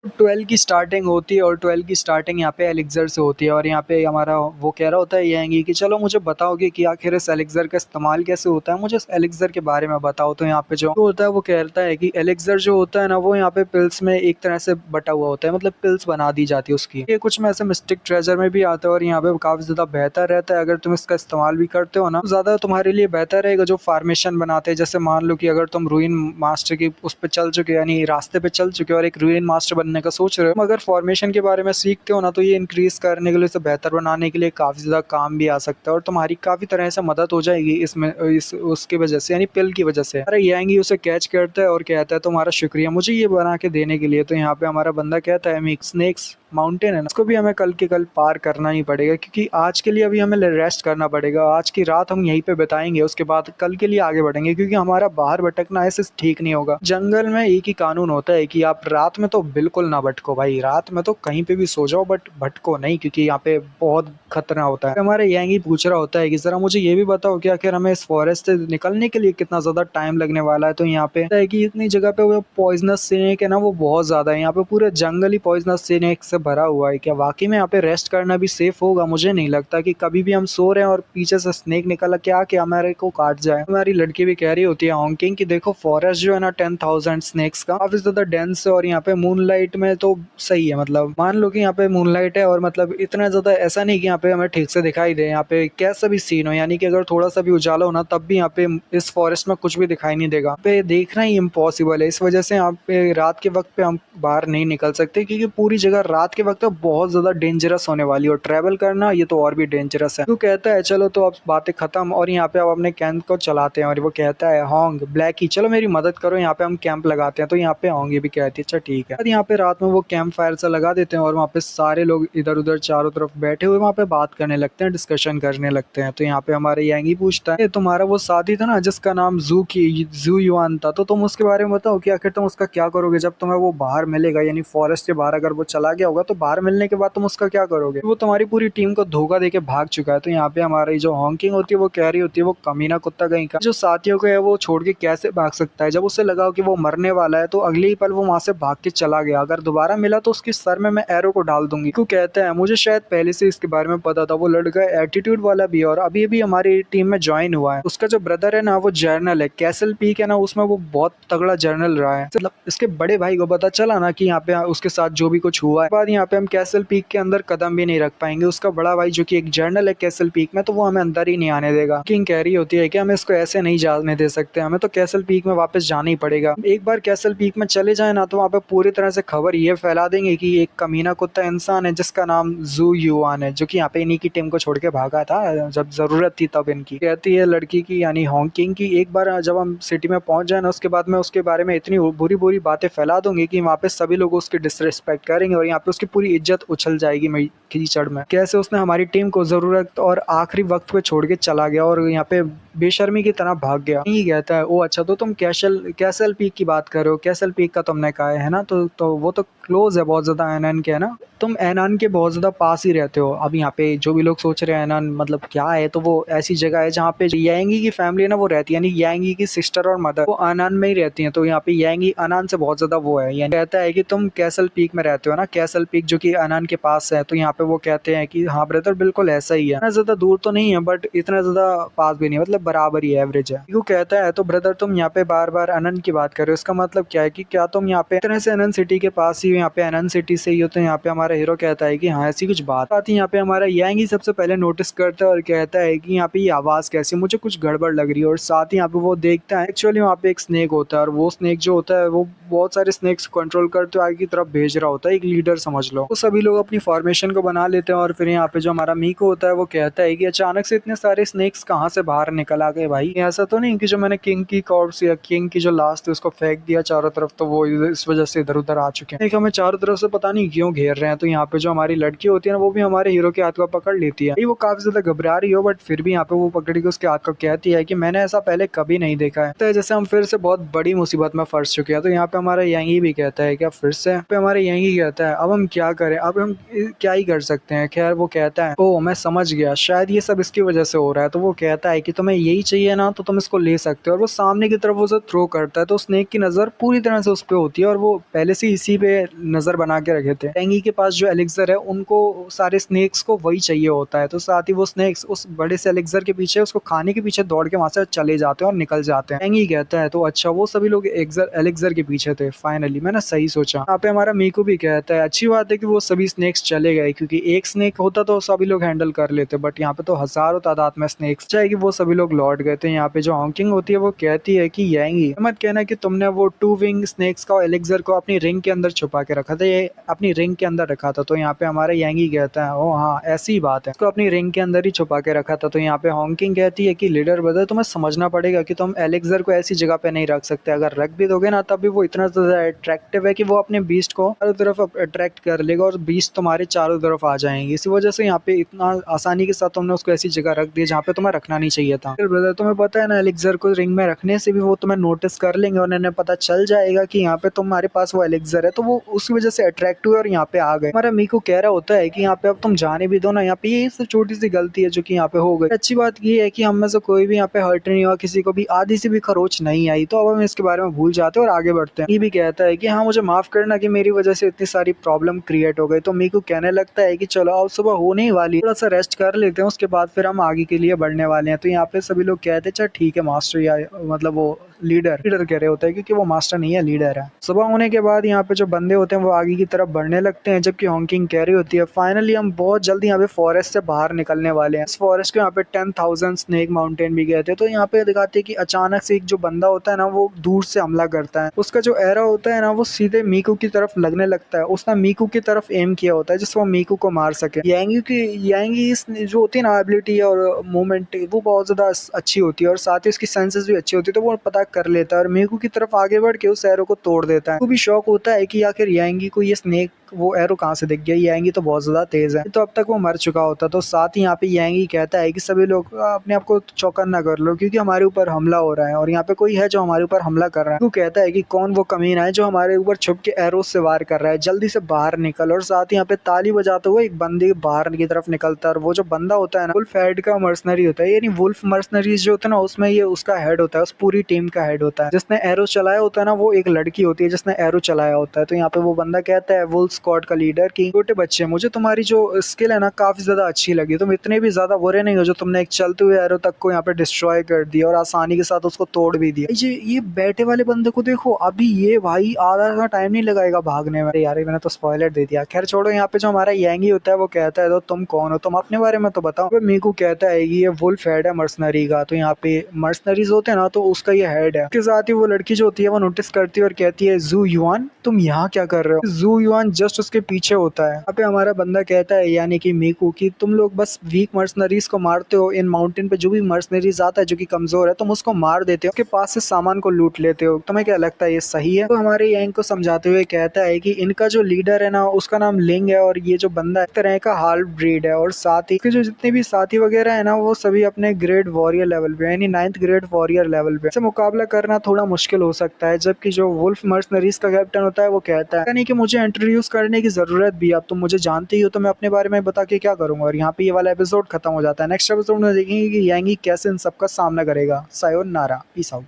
12 की स्टार्टिंग होती है और 12 की स्टार्टिंग यहाँ पे एलिक्ज़र से होती है और यहाँ पे हमारा वो कह रहा होता है यंगी कि चलो मुझे बताओगे कि आखिर इस एलिक्ज़र का इस्तेमाल कैसे होता है, मुझे इस एलिक्ज़र के बारे में बताओ। तो यहाँ पे जो होता है वो कहता है कि एलिक्ज़र जो होता है ना वो यहाँ पे पिल्स में एक तरह से बटा हुआ होता है, मतलब पिल्स बना दी जाती है उसकी। ये कुछ में ऐसे मिस्टिक ट्रेजर में भी आता है और यहाँ पे काफ़ी ज़्यादा बेहतर रहता है अगर तुम इसका इस्तेमाल भी करते हो ना, तो ज़्यादा तुम्हारे लिए बेहतर रहेगा जो फ़ॉर्मेशन बनाते हैं। जैसे मान लो कि अगर तुम रूइन मास्टर की उस पे चल चुके हो यानी रास्ते पे चल चुके हो और एक रूइन मास्टर बनने का सोच रहे हो, अगर फॉर्मेशन के बारे में सीखते हो ना तो ये इंक्रीज करने के लिए, इसे बेहतर बनाने के लिए काफ़ी ज़्यादा काम भी आ सकता है और तुम्हारी काफ़ी तरह से मदद हो जाएगी इसमें इस उसकी वजह से, यानी पिल की वजह से। अरे यांगी उसे कैच करता है और कहता है तुम्हारा शुक्रिया मुझे ये बना के देने के लिए। तो यहाँ पे हमारा बंदा कहता है मिक स्नेक्स माउंटेन है ना, उसको भी हमें कल के कल पार करना ही पड़ेगा क्योंकि आज के लिए अभी हमें रेस्ट करना पड़ेगा। आज की रात हम यहीं पे बिताएंगे, उसके बाद कल के लिए आगे बढ़ेंगे क्योंकि हमारा बाहर भटकना ऐसे ठीक नहीं होगा। जंगल में एक ही कानून होता है कि आप रात में तो बिल्कुल ना भटको भाई, रात में तो कहीं पे भी सो जाओ बट भटको नहीं क्योंकि यहाँ पे बहुत खतरा होता है। हमारे यंगी पूछ रहा होता है कि जरा मुझे ये भी बताओ कि आखिर हमें इस फॉरेस्ट से निकलने के लिए कितना ज्यादा टाइम लगने वाला है। तो यहाँ पे है कि इतनी जगह पे वो पॉइजनस स्नेक है ना वो बहुत ज्यादा है, यहाँ पे पूरे जंगल ही पॉइजनस स्नेक से भरा हुआ है। क्या वाकई में यहाँ पे रेस्ट करना भी सेफ होगा? मुझे नहीं लगता कि कभी भी हम सो रहे हैं और पीछे से स्नेक निकल के आके हमारे को काट जाए। हमारी लड़की भी कह रही होती है हॉकिंग की देखो फॉरेस्ट जो है ना 10,000 स्नेक्स का काफी ज्यादा डेंस है और यहाँ पे मूनलाइट में तो सही है, मतलब मान लो कि यहाँ पे मूनलाइट है और मतलब इतना ज्यादा ऐसा नहीं कि यहाँ पे हमें ठीक से दिखाई दे, यहाँ पे कैसा भी सीन हो, यानी कि अगर थोड़ा सा भी उजाला हो ना तब भी यहाँ पे इस फॉरेस्ट में कुछ भी दिखाई नहीं देगा। पे देखना ही इम्पॉसिबल है, इस वजह से यहाँ पे रात के वक्त पे हम बाहर नहीं निकल सकते क्योंकि पूरी जगह रात के वक्त बहुत ज्यादा डेंजरस होने वाली है और ट्रैवल करना ये तो और भी डेंजरस है। तो कहता है चलो तो अब बातें खत्म और यहाँ पे अब अपने कैंप को चलाते हैं और वो कहता है होंग ब्लैक ही चलो मेरी मदद करो, यहाँ पे हम कैंप लगाते हैं। तो यहाँ पे होंगी भी कहती है अच्छा ठीक है। यहाँ पे रात में वो कैंप फायर सा लगा देते हैं और वहाँ पे सारे लोग इधर उधर चारों तरफ बैठे हुए वहाँ पे बात करने लगते हैं, डिस्कशन करने लगते हैं। तो यहाँ पे हमारे यांगी पूछता है तुम्हारा वो साथी था ना जिसका नाम जू युआन था, तो तुम उसके बारे में बताओ कि आखिर तुम उसका क्या करोगे जब तुम्हें वो बाहर मिलेगा, यानी फॉरेस्ट के बाहर अगर वो चला गया होगा तो बाहर मिलने के बाद तुम उसका क्या करोगे? वो तुम्हारी पूरी टीम को धोखा देके भाग चुका है। तो यहाँ पे हमारी जो हॉकिंग होती है वो कह रही होती है वो कमीना कुत्ता कहीं का जो साथियों को है वो छोड़ के कैसे भाग सकता है? जब उसे लगा कि वो मरने वाला है तो अगले ही पल वो वहां से भाग के चला गया। अगर दोबारा मिला तो उसके सर में मैं एरो को डाल दूंगी। क्यों कहता है मुझे शायद पहले से इसके बारे में पता था, वो लड़का एटीट्यूड वाला भी है और अभी अभी हमारी टीम में ज्वाइन हुआ है। उसका जो ब्रदर है ना वो जर्नल है, कैसल पीक है ना उसमें वो बहुत तगड़ा जर्नल रहा है। मतलब इसके बड़े भाई को पता चला ना कि यहाँ पे उसके साथ जो भी कुछ हुआ है बाद यहाँ पे हम कैसल पीक के अंदर कदम भी नहीं रख पाएंगे। उसका बड़ा भाई जो कि एक जर्नल है कैसल पीक में, तो वो हमें अंदर ही नहीं आने देगा। किंग कह रही होती है कि हम इसको ऐसे नहीं जाने दे सकते, हमें तो कैसल पीक में वापस जाना ही पड़ेगा। एक बार कैसल पीक में चले जाए ना तो वहाँ पे पूरी तरह से खबर ये फैला देंगे कि एक कमीना कुत्ता इंसान है जिसका नाम जू युआन है जो कि यहाँ पे इन्हीं की टीम को छोड़ के भागा था जब जरूरत थी तब इनकी। कहती है लड़की की यानी हॉकिंग की एक बार जब हम सिटी में पहुंच जाए ना उसके बाद मैं उसके बारे में इतनी बुरी बुरी बातें फैला दूंगी कि वहाँ पे सभी लोग उसकी डिसरिस्पेक्ट करेंगे और यहाँ पे उसकी पूरी इज्जत उछल जाएगी मेरी कीचड़ में। कैसे उसने हमारी टीम को जरूरत और आखिरी वक्त पे छोड़ के चला गया और यहाँ पे बेशर्मी की तरह भाग गया। यही कहता है ओ अच्छा तो तुम कैसल पीक की बात कर रहे हो, कैसल पीक का तुमने कहा है ना, तो वो तो क्लोज है बहुत ज्यादा एनन के, है ना, तुम एनान के बहुत ज्यादा पास ही रहते हो। अब यहाँ पे जो भी लोग सोच रहे हैं एनान मतलब क्या है, तो वो ऐसी जगह है जहाँ पे यांगी की फैमिली है ना वो रहती है, यानी यांगी की सिस्टर और मदर वो अनान में ही रहती हैं। तो यहाँ पे यांगी अनान से बहुत ज्यादा वो है, यानी कहता है कि तुम कैसल पीक में रहते हो ना, कैसल पीक जो कि अनान के पास है। तो यहाँ पे वो कहते हैं कि हाँ ब्रदर बिल्कुल ऐसा ही है, इतना ज्यादा दूर तो नहीं है बट इतना ज्यादा पास भी नहीं, मतलब बराबर ही एवरेज है। क्यों कहता है तो ब्रदर तुम यहाँ पे बार बार अनंत की बात कर रहे हो, इसका मतलब क्या है कि क्या तुम यहाँ पे इतने से अनंत सिटी के पास ही हो, यहाँ पे अनंत सिटी से ही हो? तो यहाँ पे हमारा हीरो कहता है कि हाँ ऐसी कुछ बात आती है। यहाँ पे हमारा यांगी सबसे पहले नोटिस करता है और कहता है कि यहाँ पे ये आवाज कैसी, मुझे कुछ गड़बड़ लग रही है। और साथ ही यहाँ पे वो देखता है एक्चुअली वहाँ पे एक स्नेक होता है और वो स्नेक जो होता है वो बहुत सारे स्नेक्स कंट्रोल करते हुए आगे की तरफ भेज रहा होता है, एक लीडर समझ लो। तो सभी लोग अपनी फॉर्मेशन को बना लेते हैं और फिर यहाँ पे जो हमारा मीको होता है वो कहता है कि अचानक से इतने सारे स्नेक्स कहाँ से बाहर निकल आ गए भाई? ऐसा तो नहीं कि जो मैंने किंग की कॉर्प्स या किंग की जो लास्ट थी उसको फेंक दिया चारों तरफ तो वो इस वजह से इधर उधर आ चुके हैं? एक हमें चारों तरफ से पता नहीं क्यों घेर रहे हैं। तो यहाँ पे जो हमारी लड़की होती है ना वो भी हमारे हीरो के हाथ को पकड़ लेती है। वो काफी ज्यादा घबरा रही हो बट फिर भी यहाँ पे वो पकड़ के उसके हाथ को कहती है कि मैंने ऐसा पहले कभी नहीं देखा है, तो जैसे हम फिर से बहुत बड़ी मुसीबत में फंस चुके हैं। तो यहाँ पे हमारा यंगी भी कहता है क्या फिर से पे हमारे यंगी कहता है अब हम क्या करें, अब हम क्या ही कर सकते हैं। खैर वो कहता है ओह मैं समझ गया, शायद ये सब इसकी वजह से हो रहा है। तो वो कहता है कि तुम्हें यही चाहिए ना तो तुम इसको ले सकते हो, और वो सामने की तरफ उसे थ्रो करता है। तो स्नेक की नजर पूरी तरह से उस पे होती है और वो पहले से इसी पे नजर बना के रखे थे। टेंगी के पास जो एलिक्सर है उनको सारे स्नेक्स को वही चाहिए होता है, तो साथ ही वो स्नेक्स उस बड़े से एलिक्सर के पीछे उसको खाने के पीछे दौड़ के वहां से चले जाते हैं और निकल जाते हैं। टेंगी कहता है तो अच्छा वो सभी लोग एलिक्सर के पीछे थे, फाइनली मैंने सही सोचा। यहाँ पे हमारा मीकू भी कहता है अच्छी बात है कि वो सभी स्नेक्स चले गए, क्योंकि एक स्नेक होता तो सभी लोग हैंडल कर लेते, बट यहाँ पे तो हजारों तादाद में स्नेक्स चाहे कि वो सभी लोग लौट गए थे। यहाँ पे जो हॉकिंग होती है वो कहती है कि यही मत कहना कि तुमने वो 2 विंग स्नेक्स का एलिक्सर को अपनी रिंग के अंदर छुपा के रखा था, ये अपनी रिंग के अंदर रखा था। तो यहाँ पे हमारा यंगी कहता है ओ हाँ ऐसी बात है, इसको अपनी रिंग के अंदर ही छुपा के रखा था। तो यहाँ पे हॉकिंग कहती है कि लीडर ब्रदर तुम्हें समझना पड़ेगा कि तुम एलिक्सर को ऐसी जगह पे नहीं रख सकते, अगर रख भी दोगे ना तब भी वो इतना ज्यादा अट्रैक्टिव है कि वो अपने बीस्ट को चारों तरफ अट्रैक्ट कर लेगा और बीस्ट तुम्हारे चारों तरफ आ जाएंगे। इसी वजह से यहाँ पे इतना आसानी के साथ तुमने उसको ऐसी जगह रख दिया जहाँ पे तुम्हें रखना नहीं चाहिए था। ब्रदर तुम्हें पता है ना एलिक्सर को रिंग में रखने से भी वो तुम्हें नोटिस कर लेंगे और उन्हें पता चल जाएगा कि यहाँ पे तुम्हारे पास वो एलिक्सर है, तो वो उस वजह से अट्रैक्ट हुए और यहाँ पे आ गए। हमारा मीकू कह रहा होता है कि यहाँ पे अब तुम जाने भी दो ना, यहाँ पे ये सब छोटी सी गलती है जो कि यहाँ पे हो गई। अच्छी बात ये है कि हम में से कोई भी यहाँ पे हर्ट नहीं हुआ, किसी को भी आधी से भी खरोच नहीं आई, तो अब हम इसके बारे में भूल जाते हैं और आगे बढ़ते हैं। ये भी कहता है कि हाँ मुझे माफ करना कि मेरी वजह से इतनी सारी प्रॉब्लम क्रिएट हो गई। तो मीकू कहने लगता है कि चलो अब सुबह होने ही वाली है, थोड़ा सा रेस्ट कर लेते हैं, उसके बाद फिर हम आगे के लिए बढ़ने वाले हैं। तो यहाँ पे सभी लोग कहते हैं चल ठीक है मास्टर, या मतलब वो लीडर कह रहे होते हैं क्योंकि वो मास्टर नहीं है लीडर है। सुबह होने के बाद यहाँ पे जो बंदे होते हैं वो आगे की तरफ बढ़ने लगते हैं, जबकि हॉकिंग कह रही होती है फाइनली हम बहुत जल्दी यहाँ पे फॉरेस्ट से बाहर निकलने वाले हैं। इस फॉरेस्ट को यहाँ पे 10,000 स्नेक माउंटेन भी कहते हैं। तो यहाँ पे दिखाते हैं कि अचानक से एक जो बंदा होता है ना वो दूर से हमला करता है, उसका जो एरो होता है ना वो सीधे मीकू की तरफ लगने लगता है। उसने मीकू की तरफ एम किया होता है जिससे वो मीकू को मार सके। यांगी जो होती है ना एबिलिटी और मूवमेंट वो बहुत ज्यादा अच्छी होती है और साथ ही उसकी सेंसेस भी अच्छी होती है, तो वो पता कर लेता है और मीकू की तरफ आगे बढ़ के उस एरो को तोड़ देता है। वो भी शौक होता है कि आखिर यांगी को ये स्नेक वो एरो कहाँ से दिख गया, यांगी तो बहुत ज्यादा तेज है, तो अब तक वो मर चुका होता। तो साथ ही यहाँ पे यांगी कहता है कि सभी लोग अपने आप को चौकन्ना कर लो क्योंकि हमारे ऊपर हमला हो रहा है और यहाँ पे कोई है जो हमारे ऊपर हमला कर रहा है। वो कहता है कि कौन वो कमीना है जो हमारे ऊपर छुप के एरो से वार कर रहा है, जल्दी से बाहर निकल। और साथ ही यहाँ पे ताली बजाते हुए एक बंदे बाहर की तरफ निकलता है और वो जो बंदा होता है ना वुल्फ हेड का मर्सनरी होता है, यानी वुल्फ मर्सनरीज जो होता है ना उसमें ये उसका हेड होता है, उस पूरी टीम का हेड होता है। जिसने एरो चलाया होता है ना वो एक लड़की होती है जिसने एरो चलाया होता है। तो यहाँ पे वो बंदा कहता है वुल्फ स्क्वाड का लीडर की छोटे बच्चे मुझे तुम्हारी जो स्किल है ना काफी ज्यादा अच्छी लगी, तुम इतने भी ज्यादा बुरे नहीं हो जो तुमने एक चलते हुए एरो तक को यहाँ पे डिस्ट्रॉय कर दिया और आसानी के साथ उसको तोड़ भी दिया। ये बैठे वाले बंदे को देखो, अभी ये भाई आधा टाइम नहीं लगाएगा भागने में। यार मैंने तो स्पॉइलर दे दिया, खैर छोड़ो। यहाँ पे जो हमारा यांगी होता है वो कहता है तो तुम कौन हो, तुम अपने बारे में तो बताओ। मीकू कहता है कि ये वुल्फ हेड है मर्सनरी का, तो यहाँ पे मर्सनरीज होते हैं ना तो उसका ये हेड है। उसके साथ ही वो लड़की जो होती है वो नोटिस करती है और कहती है जू युआन तुम यहाँ क्या कर रहे हो। जू युआन जस्ट उसके पीछे होता है। यहाँ पे हमारा बंदा कहता है यानी कि मीकू की तुम लोग बस वीक मर्सनरीज को मारते हो, इन माउंटेन पे जो भी मर्सनरीज आता है जो कि कमजोर है तुम उसको मार देते हो, उसके पास से सामान को लूट लेते हो, तुम्हें क्या लगता है ये सही है। तो हमारे यांग को समझाते हुए कहता है कि इनका जो लीडर है ना उसका नाम लिंग है और ये जो बंदा एक तरह का हाल्फ ब्रीड है और साथ ही जो जितने भी साथी वगैरह है ना वो सभी अपने ग्रेड वॉरियर लेवल पे यानी 9th ग्रेड वॉरियर लेवल पे से मुकाबला करना थोड़ा मुश्किल हो सकता है। जबकि जो वुल्फ मर्सनरीज का कैप्टन होता है वो कहता है यानी कि मुझे इंट्रोड्यूस करने की जरूरत भी, अब तुम मुझे जानते ही हो तो मैं अपने बारे में बता के क्या करूंगा। और यहाँ पे ये वाला एपिसोड खत्म हो जाता है। नेक्स्ट एपिसोड में देखेंगे कि यांगी कैसे इन सबका सामना करेगा। Sayonara, peace out.